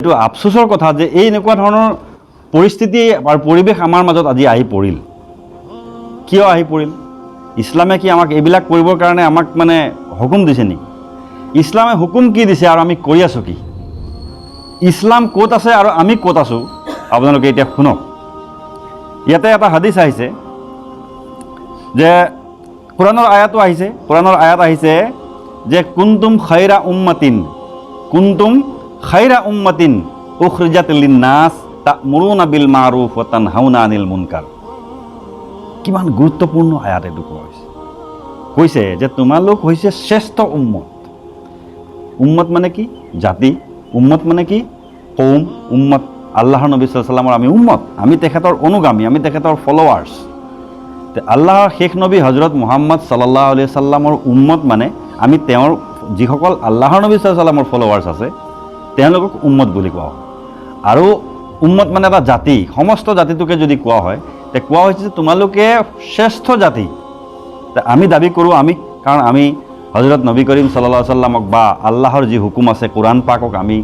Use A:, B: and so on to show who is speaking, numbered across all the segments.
A: এইটো আফচোচৰ কথা যে এই এনেকুৱা ধৰণৰ পৰিস্থিতি আৰু পৰিৱেশ আমাৰ মাজত আজি আহি পৰিল। কিয় আহি পৰিল? ইছলামে কি আমাক এইবিলাক কৰিবৰ কাৰণে আমাক মানে হুকুম দিছে নেকি? ইছলামে হুকুম কি দিছে আৰু আমি কৰি আছোঁ কি? ইছলাম ক'ত আছে আৰু আমি ক'ত আছোঁ আপোনালোকে এতিয়া শুনক। ইয়াতে এটা হাদিছ আহিছে যে কোৰাণৰ আয়াতো আহিছে, কোৰাণৰ আয়াত আহিছে যে কুনতুম খাইৰা উম্মাতিন, কুনতুম খাইৰা উম্মাতিন উখৰিজাত লিন্নাস তা'মুৰুনা বিল মা'ৰুফ ওয়া তানহাউনা আনিল মুনকাৰ। কিমান গুৰুত্বপূৰ্ণ আয়াত এইটো কৈছে যে তোমালোক হৈছে শ্ৰেষ্ঠ উম্মত। উম্মত মানে কি? জাতি। উম্মত মানে কি? কৌম। উম্মত আল্লাহৰ নবী সাল্লাল্লাহু আলাইহি ওয়াসাল্লামৰ আমি উম্মত, আমি তেখেতৰ অনুগামী, আমি তেখেতৰ ফলোৱাৰ্ছ। আল্লাহৰ শেষ নবী হজৰত মুহাম্মদ সাল্লাল্লাহু আলাইহি ওয়াসাল্লামৰ উম্মত মানে আমি তেওঁৰ যিসকল আল্লাহৰ নবী সাল্লাল্লাহু আলাইহি ওয়াসাল্লামৰ ফলোৱাৰ্ছ আছে তেওঁলোকক উম্মত বুলি কোৱা হয়। আৰু উম্মত মানে এটা জাতি, সমস্ত জাতিটোকে যদি কোৱা হয় তে কোৱা হৈছে যে তোমালোকে শ্ৰেষ্ঠ জাতি। আমি দাবী কৰোঁ কাৰণ আমি হজৰত নবী কৰিম সাল্লাল্লাহু আলাইহি ওয়াসাল্লামক বা আল্লাহৰ যি হুকুম আছে কোৰাণ পাকক আমি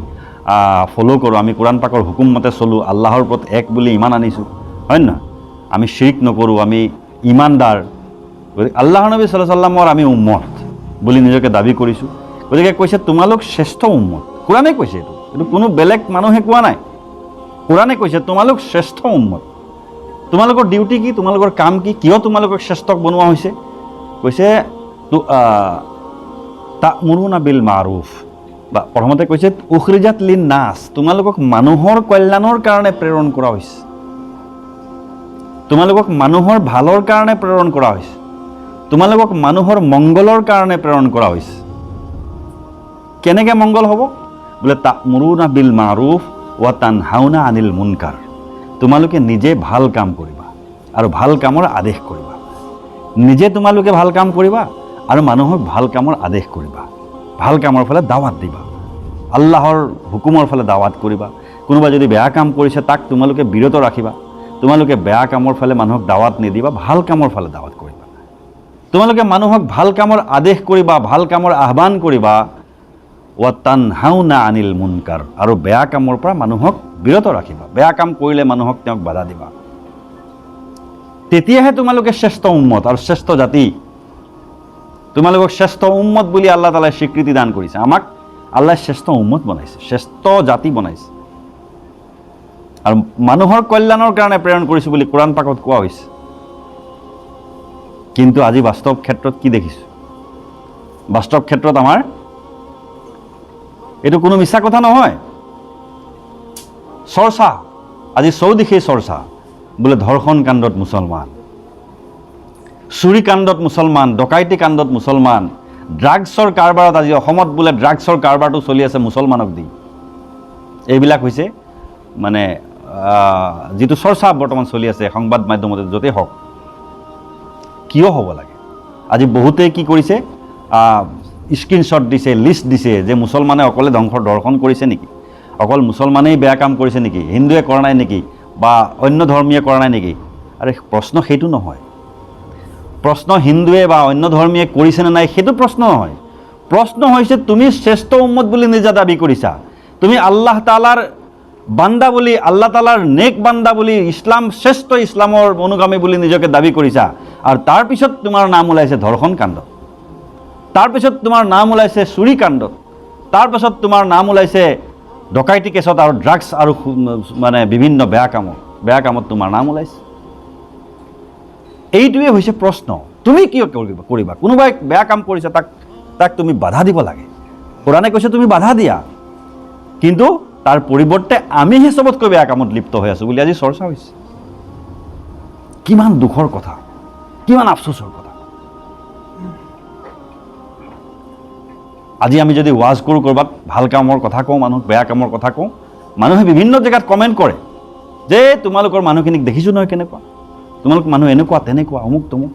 A: ফ'ল' কৰোঁ, আমি কোৰাণ পাকৰ হুকুম মতে চলোঁ, আল্লাহৰ ওপৰত এক বুলি ইমান আনিছোঁ, হয় নহয়? আমি শিৰিক নকৰোঁ, আমি ইমানদাৰ। গতিকে আল্লাহৰ নবী সাল্লাল্লাহু আলাইহি ওয়াসাল্লামৰ আমি উম্মত বুলি নিজকে দাবী কৰিছোঁ। গতিকে কৈছে তোমালোক শ্ৰেষ্ঠ উম্মত। কোৰাণে কৈছে এইটো কোনো বেলেগ মানুহে কোৱা নাই। কোৰাণে কৈছে তোমালোক শ্ৰেষ্ঠ উম্মত। তোমালোকৰ ডিউটি কি? তোমালোকৰ কাম কি? কিয় তোমালোকক শ্ৰেষ্ঠক বনোৱা হৈছে? কৈছে তা'মুৰুনা বিল মা'ৰুফ, বা প্ৰথমতে কৈছে উখৰিজাত লিন্নাস, তোমালোকক মানুহৰ কল্যাণৰ কাৰণে প্ৰেৰণ কৰা হৈছে। তোমালোকক মানুহৰ ভালৰ কাৰণে প্ৰেৰণ কৰা হৈছে। তোমালোকক মানুহৰ মংগলৰ কাৰণে প্ৰেৰণ কৰা হৈছে। কেনেকৈ মংগল হ'ব? বোলে তা'মুৰুনা বিল মা'ৰুফ ওয়া তানহাউনা আনিল মুনকাৰ। তোমালোকে নিজে ভাল কাম কৰিবা আৰু ভাল কামৰ আদেশ কৰিবা। নিজে তোমালোকে ভাল কাম কৰিবা আৰু মানুহক ভাল কামৰ আদেশ কৰিবা, ভাল কামৰ ফালে দাৱাত দিবা, আল্লাহৰ হুকুমৰ ফালে দাৱাত কৰিবা। কোনোবা যদি বেয়া কাম কৰিছে তাক তোমালোকে বিৰত ৰাখিবা। তোমালোকে বেয়া কামৰ ফালে মানুহক দাৱাত নিদিবা, ভাল কামৰ ফালে দাৱাত কৰিবা। তোমালোকে মানুহক ভাল কামৰ আদেশ কৰিবা, ভাল কামৰ আহ্বান কৰিবা। ওয়া তানহাউনা আনিল মুনকাৰ, আৰু বেয়া কামৰ পৰা মানুহক বিৰত ৰাখিবা। বেয়া কাম কৰিলে মানুহক তেওঁক বাধা দিবা। তেতিয়াহে তোমালোকে শ্ৰেষ্ঠ উম্মত আৰু শ্ৰেষ্ঠ জাতি। তোমালোকক শ্ৰেষ্ঠ উম্মত বুলি আল্লাহ তাআলাই স্বীকৃতি দান কৰিছে। আমাক আল্লাহ শ্ৰেষ্ঠ উম্মত বনাইছে, শ্ৰেষ্ঠ জাতি বনাইছে, আৰু মানুহৰ কল্যাণৰ কাৰণে প্ৰেৰণ কৰিছোঁ বুলি কোৰাণ পাকত কোৱা হৈছে। কিন্তু আজি বাস্তৱ ক্ষেত্ৰত কি দেখিছোঁ? বাস্তৱ ক্ষেত্ৰত আমাৰ এইটো কোনো মিছা কথা নহয়। চৰ্চা আজি চৌদিশে চৰ্চা, বোলে ধৰ্ষণ কাণ্ডত মুছলমান, চুৰি কাণ্ডত মুছলমান, ডকাইতি কাণ্ডত মুছলমান, ড্ৰাগছৰ কাৰবাৰত আজি অসমত বোলে ড্ৰাগছৰ কাৰবাৰটো চলি আছে মুছলমানক দি। এইবিলাক হৈছে মানে যিটো চৰ্চা বৰ্তমান চলি আছে সংবাদ মাধ্যমতে য'তেই হওক। কিয় হ'ব লাগে? আজি বহুতেই কি কৰিছে, স্ক্ৰীনশ্বট দিছে, লিষ্ট দিছে যে মুছলমানে অকলে ধৰ্ষণ কৰিছে নেকি, অকল মুছলমানেই বেয়া কাম কৰিছে নেকি, হিন্দুৱে কৰা নাই নেকি, বা অন্য ধৰ্মীয়ে কৰা নাই নেকি? আৰে প্ৰশ্ন সেইটো নহয়। প্ৰশ্ন হিন্দুৱে বা অন্য ধৰ্মীয়ে কৰিছেনে নাই সেইটো প্ৰশ্ন নহয়। প্ৰশ্ন হৈছে তুমি শ্ৰেষ্ঠ উম্মত বুলি নিজে দাবী কৰিছা, তুমি আল্লাহ তাআলাৰ বান্দা বুলি, আল্লাহ তাআলাৰ নেক বান্দা বুলি, ইছলাম শ্ৰেষ্ঠ ইছলামৰ অনুগামী বুলি নিজকে দাবী কৰিছা, আৰু তাৰপিছত তোমাৰ নাম ওলাইছে ধৰ্ষণ কাণ্ডত, তাৰপিছত তোমাৰ নাম ওলাইছে চুৰি কাণ্ডত, তাৰপিছত তোমাৰ নাম ওলাইছে ডকাইতি কেছত আৰু ড্ৰাগছ আৰু মানে বিভিন্ন বেয়া কামত তোমাৰ নাম ওলাইছে। এইটোৱে হৈছে প্ৰশ্ন। তুমি কিয় কৰিবা? কোনোবাই বেয়া কাম কৰিছে তাক তুমি বাধা দিব লাগে। কোৰাণে কৈছে তুমি বাধা দিয়া, কিন্তু তাৰ পৰিৱৰ্তে আমিহে চবতকৈ বেয়া কামত লিপ্ত হৈ আছোঁ বুলি আজি চৰ্চা হৈছে। কিমান দুখৰ কথা, কিমান আফচোচৰ কথা। আজি আমি যদি ৱাজ কৰোঁ, ক'ৰবাত ভাল কামৰ কথা কওঁ, মানুহক বেয়া কামৰ কথা কওঁ, মানুহে বিভিন্ন জেগাত কমেণ্ট কৰে যে তোমালোকৰ মানুহখিনিক দেখিছোঁ নহয় কেনেকুৱা, তোমালোক মানুহ এনেকুৱা তেনেকুৱা অমুক তমুক।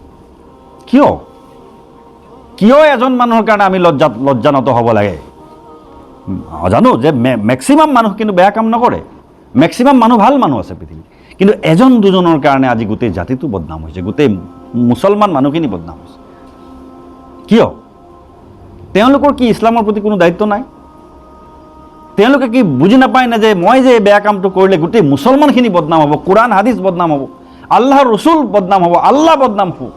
A: কিয় এজন মানুহৰ কাৰণে আমি লজ্জানত হ'ব লাগে? জানো যে মেক্সিমাম মানুহ কিন্তু বেয়া কাম নকৰে, মেক্সিমাম মানুহ ভাল মানুহ আছে পৃথিৱীত, কিন্তু এজন দুজনৰ কাৰণে আজি গোটেই জাতিটো বদনাম হৈছে, গোটেই মুছলমান মানুহখিনি বদনাম হৈছে। কিয়? তেওঁলোকৰ কি ইছলামৰ প্ৰতি কোনো দায়িত্ব নাই? তেওঁলোকে কি বুজি নাপায় না যে মই যে এই বেয়া কামটো কৰিলে গোটেই মুছলমানখিনি বদনাম হ'ব, কোৰাণ হাদিছ বদনাম হ'ব, আল্লাহৰ ৰচুল বদনাম হ'ব, আল্লাহ বদনাম হ'ব।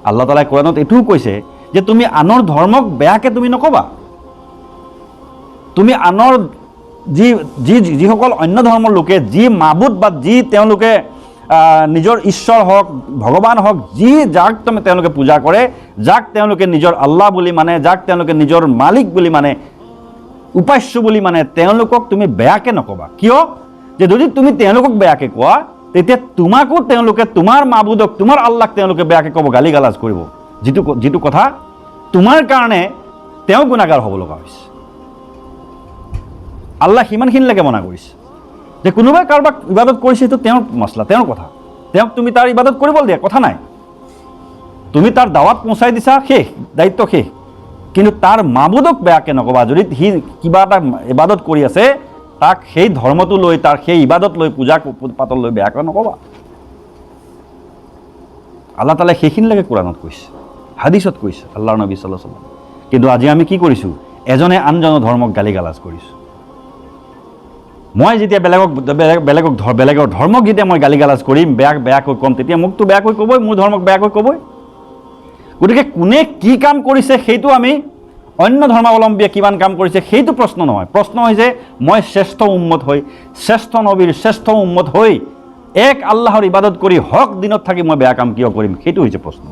A: আল্লাহ তাআলাই কোৰাণত এইটোও কৈছে যে তুমি আনৰ ধৰ্মক বেয়াকৈ তুমি নক'বা। তুমি আনৰ যিসকল অন্য ধৰ্মৰ লোকে যি মাবুদ বা যি তেওঁলোকে নিজৰ ঈশ্বৰ হওক, ভগৱান হওক, যাক তেওঁলোকে পূজা কৰে, যাক তেওঁলোকে নিজৰ আল্লাহ বুলি মানে, যাক তেওঁলোকে নিজৰ মালিক বুলি মানে, উপাস্য বুলি মানে, তেওঁলোকক তুমি বেয়াকৈ নক'বা। কিয়? যে যদি তুমি তেওঁলোকক বেয়াকৈ কোৱা, তেতিয়া তোমাকো তেওঁলোকে তোমাৰ মাবুদক, তোমাৰ আল্লাহক তেওঁলোকে বেয়াকৈ ক'ব, গালি গালাজ কৰিব, যিটো কথা তোমাৰ কাৰণে তেওঁ গুণাগাৰ হ'ব লগা হৈছে। আল্লাহ সিমানখিনিলৈকে মনা কৰিছে যে কোনোবাই কাৰোবাক ইবাদত কৰিছে, সেইটো তেওঁৰ মছলা, তেওঁৰ কথা, তেওঁক তুমি তাৰ ইবাদত কৰিবলৈ দিয়া, কথা নাই। তুমি তাৰ দাৱাত পहुঁচাই দিছা, শেষ, দায়িত্ব শেষ। কিন্তু তাৰ মাবুদক বেয়াকৈ নক'বা। যদি সি কিবা এটা ইবাদত কৰি আছে, তাক সেই ধৰ্মটো লৈ, তাৰ সেই ইবাদত লৈ, পূজা পাতল লৈ বেয়াকৈ নক'বা। আল্লাহ তাআলাই সেইখিনিলৈকে কোৰাণত কৈছে, হাদিছত কৈছে, আল্লাহৰ নবী সাল্লাল্লাহু আলাইহি ওয়াসাল্লাম। কিন্তু আজি আমি কি কৰিছোঁ? এজনে আনজনৰ ধৰ্মক গালি গালাজ কৰিছোঁ। মই যেতিয়া বেলেগৰ ধৰ্মক যেতিয়া মই গালি গালাজ কৰিম, বেয়াকৈ ক'ম, তেতিয়া মোকতো বেয়াকৈ ক'বই, মোৰ ধৰ্মক বেয়াকৈ ক'বই। গতিকে কোনে কি কাম কৰিছে সেইটো আমি, অন্য ধৰ্মাৱলম্বীয়ে কিমান কাম কৰিছে সেইটো প্ৰশ্ন নহয়। প্ৰশ্ন হৈছে মই শ্ৰেষ্ঠ উম্মত হৈ, শ্ৰেষ্ঠ নবীৰ শ্ৰেষ্ঠ উম্মত হৈ, এক আল্লাহৰ ইবাদত কৰি হক দিনত থাকি মই বেয়া কাম কিয় কৰিম, সেইটো হৈছে প্ৰশ্ন।